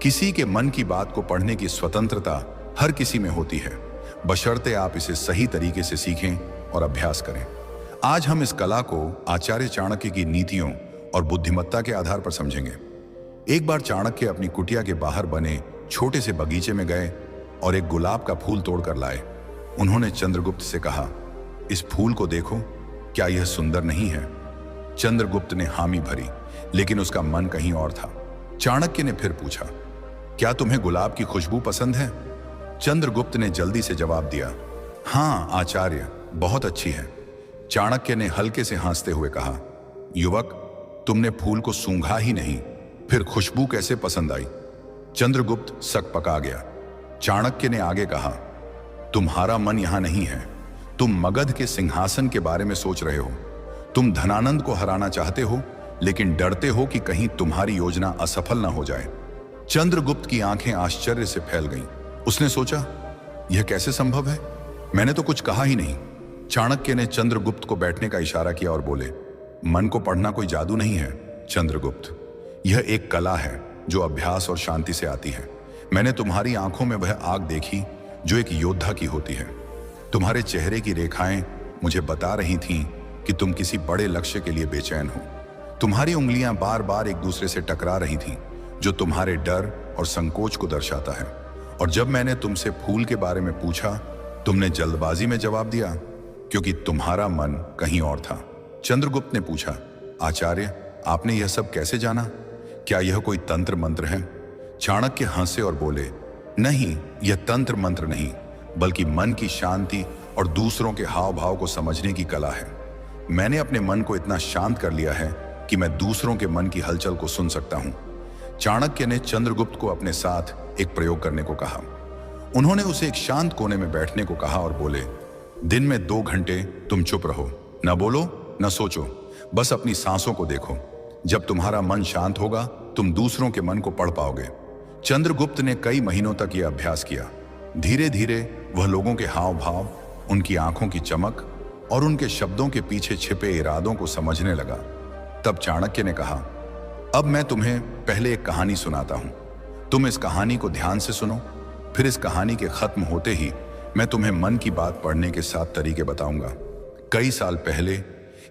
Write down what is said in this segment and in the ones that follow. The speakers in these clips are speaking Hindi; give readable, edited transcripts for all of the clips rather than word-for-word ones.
किसी के मन की बात को पढ़ने की स्वतंत्रता हर किसी में होती है, बशर्ते आप इसे सही तरीके से सीखें और अभ्यास करें। आज हम इस कला को आचार्य चाणक्य की नीतियों और बुद्धिमत्ता के आधार पर समझेंगे। एक बार चाणक्य अपनी कुटिया के बाहर बने छोटे से बगीचे में गए और एक गुलाब का फूल तोड़कर लाए। उन्होंने चंद्रगुप्त से कहा, इस फूल को देखो, क्या यह सुंदर नहीं है? चंद्रगुप्त ने हामी भरी, लेकिन उसका मन कहीं और था। चाणक्य ने फिर पूछा, क्या तुम्हें गुलाब की खुशबू पसंद है? चंद्रगुप्त ने जल्दी से जवाब दिया, हाँ आचार्य, बहुत अच्छी है। चाणक्य ने हल्के से हंसते हुए कहा, युवक, तुमने फूल को सूंघा ही नहीं, फिर खुशबू कैसे पसंद आई? चंद्रगुप्त सकपका गया। चाणक्य ने आगे कहा, तुम्हारा मन यहां नहीं है। तुम मगध के सिंहासन के बारे में सोच रहे हो। तुम धनानंद को हराना चाहते हो, लेकिन डरते हो कि कहीं तुम्हारी योजना असफल ना हो जाए। चंद्रगुप्त की आंखें आश्चर्य से फैल गईं। उसने सोचा, यह कैसे संभव है? मैंने तो कुछ कहा ही नहीं। चाणक्य ने चंद्रगुप्त को बैठने का इशारा किया और बोले, मन को पढ़ना कोई जादू नहीं है चंद्रगुप्त, यह एक कला है जो अभ्यास और शांति से आती है। मैंने तुम्हारी आंखों में वह आग देखी जो एक योद्धा की होती है। तुम्हारे चेहरे की रेखाएं मुझे बता रही थीं कि तुम किसी बड़े लक्ष्य के लिए बेचैन हो। तुम्हारी उंगलियां बार बार एक दूसरे से टकरा रही थीं, जो तुम्हारे डर और संकोच को दर्शाता है। और जब मैंने तुमसे फूल के बारे में पूछा, तुमने जल्दबाजी में जवाब दिया, क्योंकि तुम्हारा मन कहीं और था। चंद्रगुप्त ने पूछा, आचार्य, आपने यह सब कैसे जाना? क्या यह कोई तंत्र मंत्र है? चाणक्य हंसे और बोले, नहीं, यह तंत्र मंत्र नहीं, बल्कि मन की शांति और दूसरों के हाव भाव को समझने की कला है। मैंने अपने मन को इतना शांत कर लिया है कि मैं दूसरों के मन की हलचल को सुन सकता हूं। चाणक्य ने चंद्रगुप्त को अपने साथ एक प्रयोग करने को कहा। उन्होंने उसे एक शांत कोने में बैठने को कहा और बोले, दिन में 2 घंटे तुम चुप रहो, न बोलो न सोचो, बस अपनी सांसों को देखो। जब तुम्हारा मन शांत होगा, तुम दूसरों के मन को पढ़ पाओगे। चंद्रगुप्त ने कई महीनों तक यह अभ्यास किया। धीरे धीरे वह लोगों के हाव भाव, उनकी आंखों की चमक और उनके शब्दों के पीछे छिपे इरादों को समझने लगा। तब चाणक्य ने कहा, अब मैं तुम्हें पहले एक कहानी सुनाता हूं। तुम इस कहानी को ध्यान से सुनो, फिर इस कहानी के खत्म होते ही मैं तुम्हें मन की बात पढ़ने के 7 तरीके बताऊंगा। कई साल पहले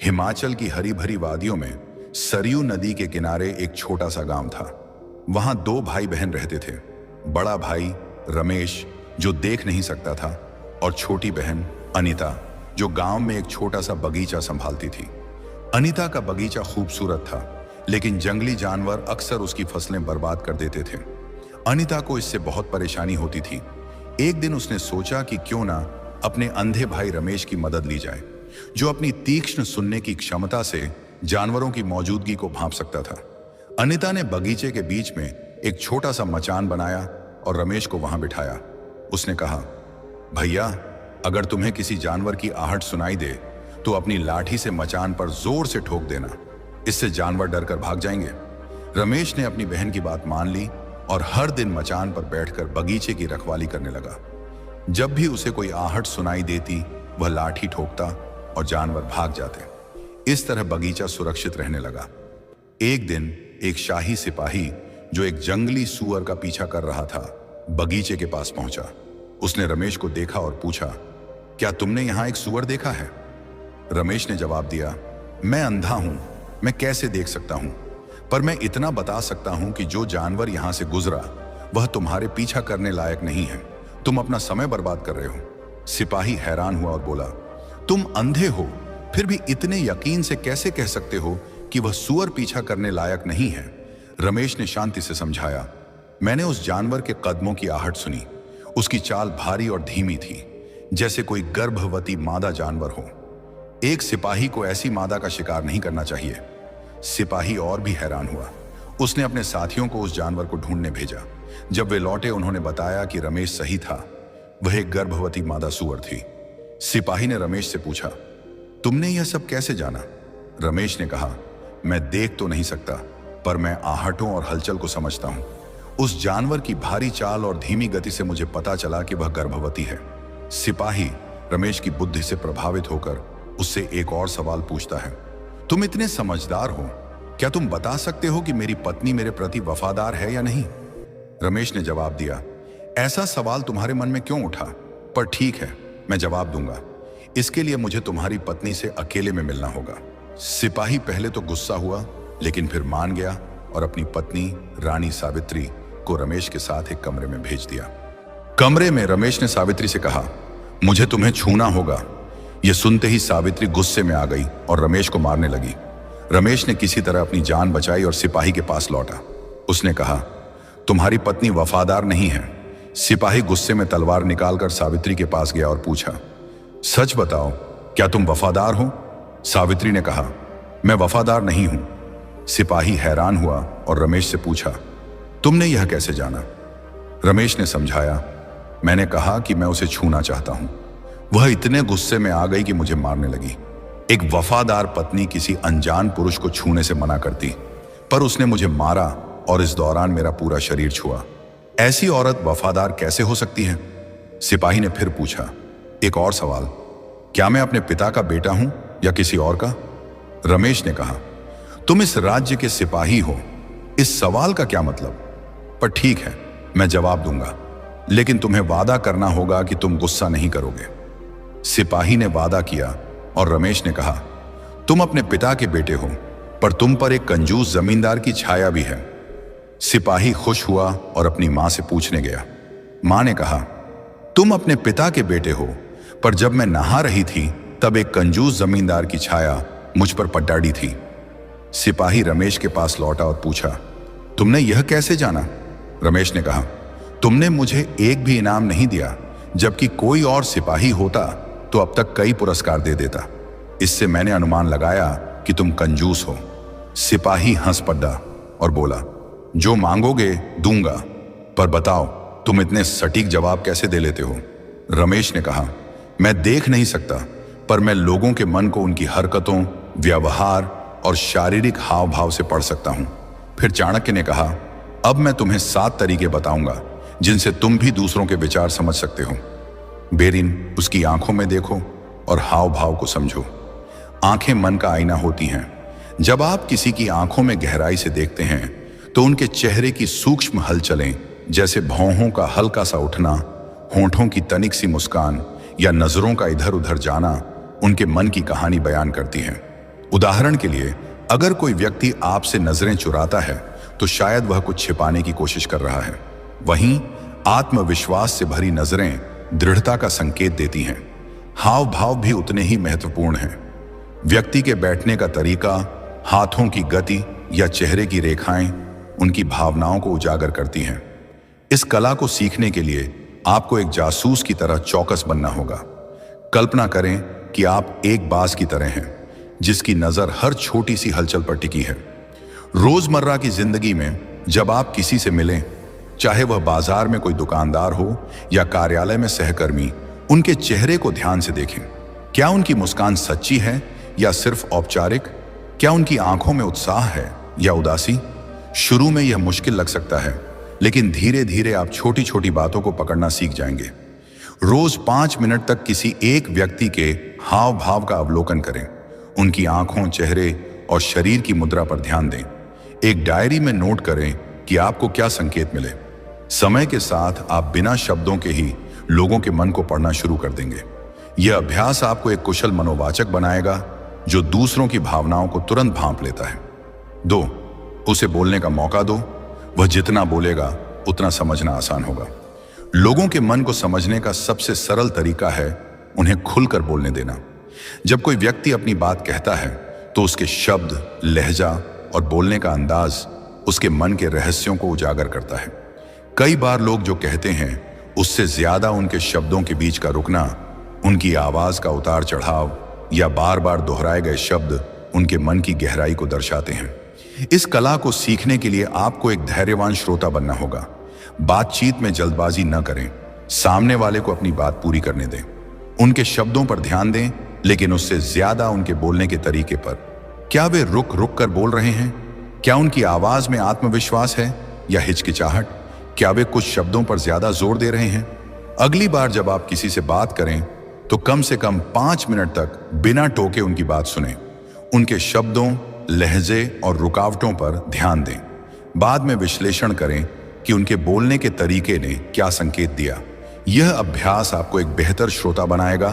हिमाचल की हरी भरी वादियों में सरयू नदी के किनारे एक छोटा सा गांव था। वहां 2 भाई बहन रहते थे। बड़ा भाई रमेश, जो देख नहीं सकता था, और छोटी बहन अनीता, जो गांव में एक छोटा सा बगीचा संभालती थी। अनीता का बगीचा खूबसूरत था, लेकिन जंगली जानवर अक्सर उसकी फसलें बर्बाद कर देते थे। अनीता को इससे बहुत परेशानी होती थी। एक दिन उसने सोचा कि क्यों ना अपने अंधे भाई रमेश की मदद ली जाए, जो अपनी तीक्ष्ण सुनने की क्षमता से जानवरों की मौजूदगी को भांप सकता था। अनीता ने बगीचे के बीच में एक छोटा सा मचान बनाया और रमेश को वहां बिठाया। उसने कहा, भैया, अगर तुम्हें किसी जानवर की आहट सुनाई दे तो अपनी लाठी से मचान पर जोर से ठोक देना, इससे जानवर डरकर भाग जाएंगे। रमेश ने अपनी बहन की बात मान ली और हर दिन मचान पर बैठकर बगीचे की रखवाली करने लगा। जब भी उसे कोई आहट सुनाई देती, वह लाठी ठोकता और जानवर भाग जाते। इस तरह बगीचा सुरक्षित रहने लगा। एक दिन एक शाही सिपाही, जो एक जंगली सूअर का पीछा कर रहा था, बगीचे के पास पहुंचा। उसने रमेश को देखा और पूछा, क्या तुमने यहां एक सूअर देखा है? रमेश ने जवाब दिया, मैं अंधा हूं, मैं कैसे देख सकता हूं, पर मैं इतना बता सकता हूं कि जो जानवर यहां से गुजरा वह तुम्हारे पीछा करने लायक नहीं है। तुम अपना समय बर्बाद कर रहे हो। सिपाही हैरान हुआ और बोला, तुम अंधे हो, फिर भी इतने यकीन से कैसे कह सकते हो कि वह सूअर पीछा करने लायक नहीं है? रमेश ने शांति से समझाया, मैंने उस जानवर के कदमों की आहट सुनी। उसकी चाल भारी और धीमी थी, जैसे कोई गर्भवती मादा जानवर हो। एक सिपाही को ऐसी मादा का शिकार नहीं करना चाहिए। सिपाही और भी हैरान हुआ। उसने अपने साथियों को उस जानवर को ढूंढने भेजा। जब वे लौटे, उन्होंने बताया कि रमेश सही था, वह एक गर्भवती मादा सूअर थी। सिपाही ने रमेश से पूछा, तुमने यह सब कैसे जाना? रमेश ने कहा, मैं देख तो नहीं सकता, पर मैं आहटों और हलचल को समझता हूं। उस जानवर की भारी चाल और धीमी गति से मुझे पता चला कि वह गर्भवती है। सिपाही रमेश की बुद्धि से प्रभावित होकर उससे एक और सवाल पूछता है, तुम इतने समझदार हो, क्या तुम बता सकते हो कि मेरी पत्नी मेरे प्रति वफादार है या नहीं? रमेश ने जवाब दिया, ऐसा सवाल तुम्हारे मन में क्यों उठा? पर ठीक है, मैं जवाब दूंगा। इसके लिए मुझे तुम्हारी पत्नी से अकेले में मिलना होगा। सिपाही पहले तो गुस्सा हुआ, लेकिन फिर मान गया और अपनी पत्नी रानी सावित्री को रमेश के साथ एक कमरे में भेज दिया। कमरे में रमेश ने सावित्री से कहा, मुझे तुम्हें छूना होगा। यह सुनते ही सावित्री गुस्से में आ गई और रमेश को मारने लगी। रमेश ने किसी तरह अपनी जान बचाई और सिपाही के पास लौटा। उसने कहा, तुम्हारी पत्नी वफादार नहीं है। सिपाही गुस्से में तलवार निकालकर सावित्री के पास गया और पूछा, सच बताओ, क्या तुम वफादार हो? सावित्री ने कहा, मैं वफादार नहीं हूं। सिपाही हैरान हुआ और रमेश से पूछा, तुमने यह कैसे जाना? रमेश ने समझाया, मैंने कहा कि मैं उसे छूना चाहता हूं। वह इतने गुस्से में आ गई कि मुझे मारने लगी। एक वफादार पत्नी किसी अनजान पुरुष को छूने से मना करती, पर उसने मुझे मारा और इस दौरान मेरा पूरा शरीर छुआ। ऐसी औरत वफादार कैसे हो सकती है? सिपाही ने फिर पूछा, एक और सवाल, क्या मैं अपने पिता का बेटा हूं या किसी और का? रमेश ने कहा, तुम इस राज्य के सिपाही हो, इस सवाल का क्या मतलब? पर ठीक है, मैं जवाब दूंगा, लेकिन तुम्हें वादा करना होगा कि तुम गुस्सा नहीं करोगे। सिपाही ने वादा किया और रमेश ने कहा, तुम अपने पिता के बेटे हो, पर तुम पर एक कंजूस जमींदार की छाया भी है। सिपाही खुश हुआ और अपनी मां से पूछने गया। मां ने कहा, तुम अपने पिता के बेटे हो, पर जब मैं नहा रही थी तब एक कंजूस जमींदार की छाया मुझ पर पड्डाड़ी थी। सिपाही रमेश के पास लौटा और पूछा, तुमने यह कैसे जाना? रमेश ने कहा, तुमने मुझे एक भी इनाम नहीं दिया, जबकि कोई और सिपाही होता तो अब तक कई पुरस्कार दे देता। इससे मैंने अनुमान लगाया कि तुम कंजूस हो। सिपाही हंस पड़ा और बोला, जो मांगोगे दूंगा, पर बताओ तुम इतने सटीक जवाब कैसे दे लेते हो? रमेश ने कहा, मैं देख नहीं सकता, पर मैं लोगों के मन को उनकी हरकतों, व्यवहार और शारीरिक हाव भाव से पढ़ सकता हूं। फिर चाणक्य ने कहा, अब मैं तुम्हें 7 तरीके बताऊंगा जिनसे तुम भी दूसरों के विचार समझ सकते हो। बेरिन, उसकी आंखों में देखो और हाव भाव को समझो। आंखें मन का आईना होती हैं। जब आप किसी की आंखों में गहराई से देखते हैं तो उनके चेहरे की सूक्ष्म हलचलें, जैसे भौहों का हल्का सा उठना, होंठों की तनिक सी मुस्कान या नजरों का इधर उधर जाना, उनके मन की कहानी बयान करती हैं। उदाहरण के लिए, अगर कोई व्यक्ति आपसे नजरें चुराता है तो शायद वह कुछ छिपाने की कोशिश कर रहा है। वहीं आत्मविश्वास से भरी नजरें दृढ़ता का संकेत देती हैं। हाव भाव भी उतने ही महत्वपूर्ण हैं। व्यक्ति के बैठने का तरीका, हाथों की गति या चेहरे की रेखाएं उनकी भावनाओं को उजागर करती हैं। इस कला को सीखने के लिए आपको एक जासूस की तरह चौकस बनना होगा। कल्पना करें कि आप एक बाज की तरह हैं, जिसकी नजर हर छोटी सी हलचल पर टिकी है। रोजमर्रा की जिंदगी में जब आप किसी से मिलें, चाहे वह बाजार में कोई दुकानदार हो या कार्यालय में सहकर्मी, उनके चेहरे को ध्यान से देखें। क्या उनकी मुस्कान सच्ची है या सिर्फ औपचारिक? क्या उनकी आंखों में उत्साह है या उदासी? शुरू में यह मुश्किल लग सकता है, लेकिन धीरे धीरे आप छोटी छोटी बातों को पकड़ना सीख जाएंगे। रोज 5 मिनट तक किसी एक व्यक्ति के हाव भाव का अवलोकन करें। उनकी आंखों, चेहरे और शरीर की मुद्रा पर ध्यान दें। एक डायरी में नोट करें कि आपको क्या संकेत मिले। समय के साथ आप बिना शब्दों के ही लोगों के मन को पढ़ना शुरू कर देंगे। यह अभ्यास आपको एक कुशल मनोवाचक बनाएगा, जो दूसरों की भावनाओं को तुरंत भांप लेता है। 2, उसे बोलने का मौका दो। वह जितना बोलेगा उतना समझना आसान होगा। लोगों के मन को समझने का सबसे सरल तरीका है उन्हें खुलकर बोलने देना। जब कोई व्यक्ति अपनी बात कहता है तो उसके शब्द, लहजा और बोलने का अंदाज उसके मन के रहस्यों को उजागर करता है। कई बार लोग जो कहते हैं उससे ज्यादा उनके शब्दों के बीच का रुकना, उनकी आवाज का उतार चढ़ाव या बार बार दोहराए गए शब्द उनके मन की गहराई को दर्शाते हैं। इस कला को सीखने के लिए आपको एक धैर्यवान श्रोता बनना होगा। बातचीत में जल्दबाजी न करें। सामने वाले को अपनी बात पूरी करने दें। उनके शब्दों पर ध्यान दें, लेकिन उससे ज्यादा उनके बोलने के तरीके पर। क्या वे रुक रुक कर बोल रहे हैं? क्या उनकी आवाज में आत्मविश्वास है या हिचकिचाहट? क्या वे कुछ शब्दों पर ज्यादा जोर दे रहे हैं? अगली बार जब आप किसी से बात करें तो कम से कम 5 मिनट तक बिना टोके उनकी बात सुनें। उनके शब्दों, लहजे और रुकावटों पर ध्यान दें। बाद में विश्लेषण करें कि उनके बोलने के तरीके ने क्या संकेत दिया। यह अभ्यास आपको एक बेहतर श्रोता बनाएगा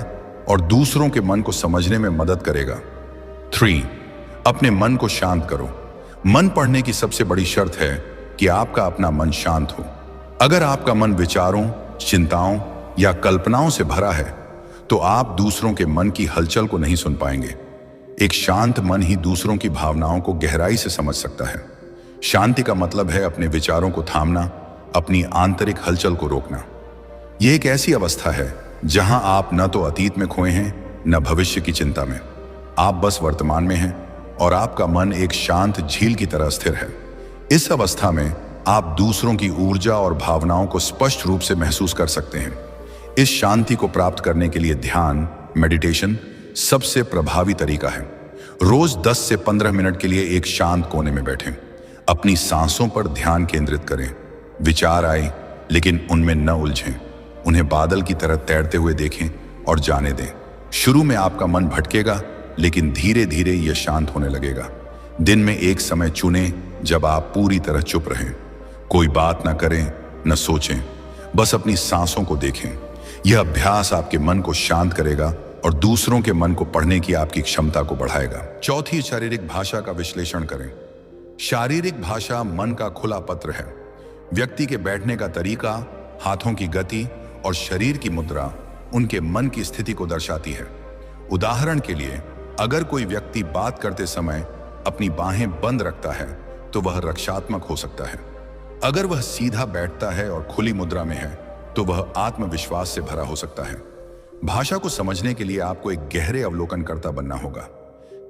और दूसरों के मन को समझने में मदद करेगा। 3. अपने मन को शांत करो। मन पढ़ने की सबसे बड़ी शर्त है कि आपका अपना मन शांत हो। अगर आपका मन विचारों, चिंताओं या कल्पनाओं से भरा है तो आप दूसरों के मन की हलचल को नहीं सुन पाएंगे। एक शांत मन ही दूसरों की भावनाओं को गहराई से समझ सकता है। शांति का मतलब है अपने विचारों को थामना, अपनी आंतरिक हलचल को रोकना। यह एक ऐसी अवस्था है जहां आप न तो अतीत में खोए हैं न भविष्य की चिंता में। आप बस वर्तमान में हैं और आपका मन एक शांत झील की तरह स्थिर है। इस अवस्था में आप दूसरों की ऊर्जा और भावनाओं को स्पष्ट रूप से महसूस कर सकते हैं। इस शांति को प्राप्त करने के लिए ध्यान, मेडिटेशन सबसे प्रभावी तरीका है। रोज 10 से 15 मिनट के लिए एक शांत कोने में बैठें। अपनी सांसों पर ध्यान केंद्रित करें। विचार आए लेकिन उनमें न उलझें। उन्हें बादल की तरह तैरते हुए देखें और जाने दें। शुरू में आपका मन भटकेगा लेकिन धीरे धीरे यह शांत होने लगेगा। दिन में एक समय चुनें जब आप पूरी तरह चुप रहें, कोई बात ना करें, न सोचें, बस अपनी सांसों को देखें। यह अभ्यास आपके मन को शांत करेगा और दूसरों के मन को पढ़ने की आपकी क्षमता को बढ़ाएगा। 4. शारीरिक भाषा का विश्लेषण करें। शारीरिक भाषा मन का खुला पत्र है। व्यक्ति के बैठने का तरीका, हाथों की गति और शरीर की मुद्रा उनके मन की स्थिति को दर्शाती है। उदाहरण के लिए, अगर कोई व्यक्ति बात करते समय अपनी बाहें बंद रखता है तो वह रक्षात्मक हो सकता है। अगर वह सीधा बैठता है और खुली मुद्रा में है तो वह आत्मविश्वास से भरा हो सकता है। भाषा को समझने के लिए आपको एक गहरे अवलोकनकर्ता बनना होगा।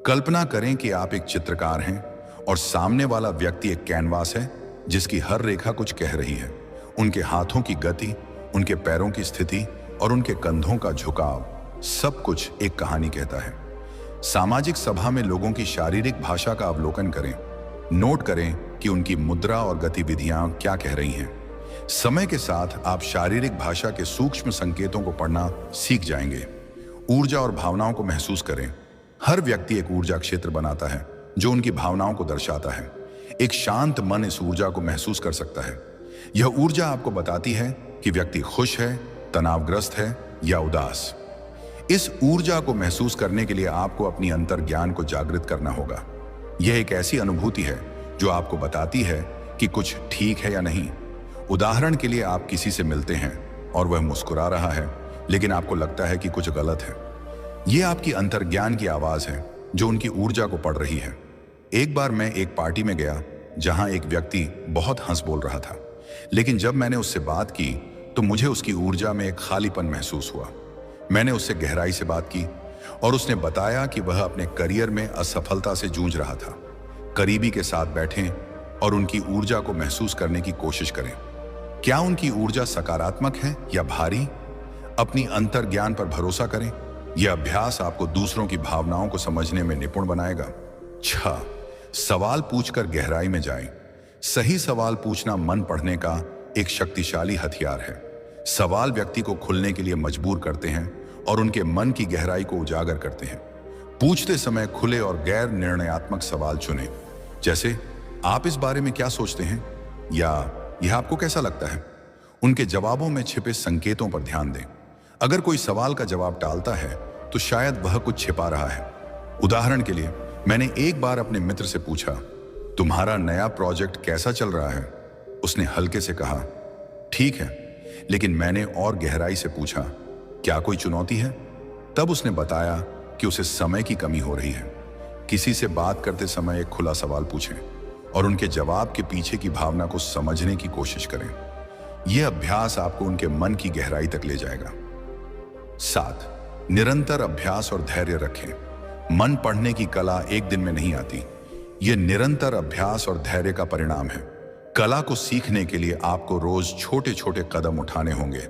कल्पना करें कि आप एक चित्रकार हैं और सामने वाला व्यक्ति एक कैनवास है जिसकी हर रेखा कुछ कह रही है। उनके हाथों की गति, उनके पैरों की स्थिति और उनके कंधों का झुकाव सब कुछ एक कहानी कहता है। सामाजिक सभा में लोगों की शारीरिक भाषा का अवलोकन करें। नोट करें कि उनकी मुद्रा और गतिविधियां क्या कह रही हैं। समय के साथ आप शारीरिक भाषा के सूक्ष्म संकेतों को पढ़ना सीख जाएंगे। ऊर्जा और भावनाओं को महसूस करें। हर व्यक्ति एक ऊर्जा क्षेत्र बनाता है जो उनकी भावनाओं को दर्शाता है। एक शांत मन इस ऊर्जा को महसूस कर सकता है। यह ऊर्जा आपको बताती है कि व्यक्ति खुश है, तनावग्रस्त है या उदास। इस ऊर्जा को महसूस करने के लिए आपको अपनी अंतर्ज्ञान को जागृत करना होगा। यह एक ऐसी अनुभूति है जो आपको बताती है कि कुछ ठीक है या नहीं। उदाहरण के लिए, आप किसी से मिलते हैं और वह मुस्कुरा रहा है लेकिन आपको लगता है कि कुछ गलत है। यह आपकी अंतर्ज्ञान की आवाज है जो उनकी ऊर्जा को पढ़ रही है। एक बार मैं एक पार्टी में गया जहां एक व्यक्ति बहुत हंस बोल रहा था, लेकिन जब मैंने उससे बात की तो मुझे उसकी ऊर्जा में एक खालीपन महसूस हुआ। मैंने उससे गहराई से बात की और उसने बताया कि वह अपने करियर में असफलता से जूझ रहा था। करीबी के साथ बैठें और उनकी ऊर्जा को महसूस करने की कोशिश करें। क्या उनकी ऊर्जा सकारात्मक है या भारी? अपनी अंतर्ज्ञान पर भरोसा करें। यह अभ्यास आपको दूसरों की भावनाओं को समझने में निपुण बनाएगा। 6. सवाल पूछकर गहराई में जाएं। सही सवाल पूछना मन पढ़ने का एक शक्तिशाली हथियार है। सवाल व्यक्ति को खुलने के लिए मजबूर करते हैं और उनके मन की गहराई को उजागर करते हैं। पूछते समय खुले और गैर निर्णयात्मक सवाल चुनें, जैसे आप इस बारे में क्या सोचते हैं या यह आपको कैसा लगता है। उनके जवाबों में छिपे संकेतों पर ध्यान दें। अगर कोई सवाल का जवाब टालता है तो शायद वह कुछ छिपा रहा है। उदाहरण के लिए, मैंने एक बार अपने मित्र से पूछा, तुम्हारा नया प्रोजेक्ट कैसा चल रहा है? उसने हल्के से कहा, ठीक है। लेकिन मैंने और गहराई से पूछा, क्या कोई चुनौती है? तब उसने बताया कि उसे समय की कमी हो रही है। किसी से बात करते समय एक खुला सवाल पूछें और उनके जवाब के पीछे की भावना को समझने की कोशिश करें। यह अभ्यास आपको उनके मन की गहराई तक ले जाएगा। 7. निरंतर अभ्यास और धैर्य रखें। मन पढ़ने की कला एक दिन में नहीं आती। यह निरंतर अभ्यास और धैर्य का परिणाम है। कला को सीखने के लिए आपको रोज छोटे छोटे कदम उठाने होंगे।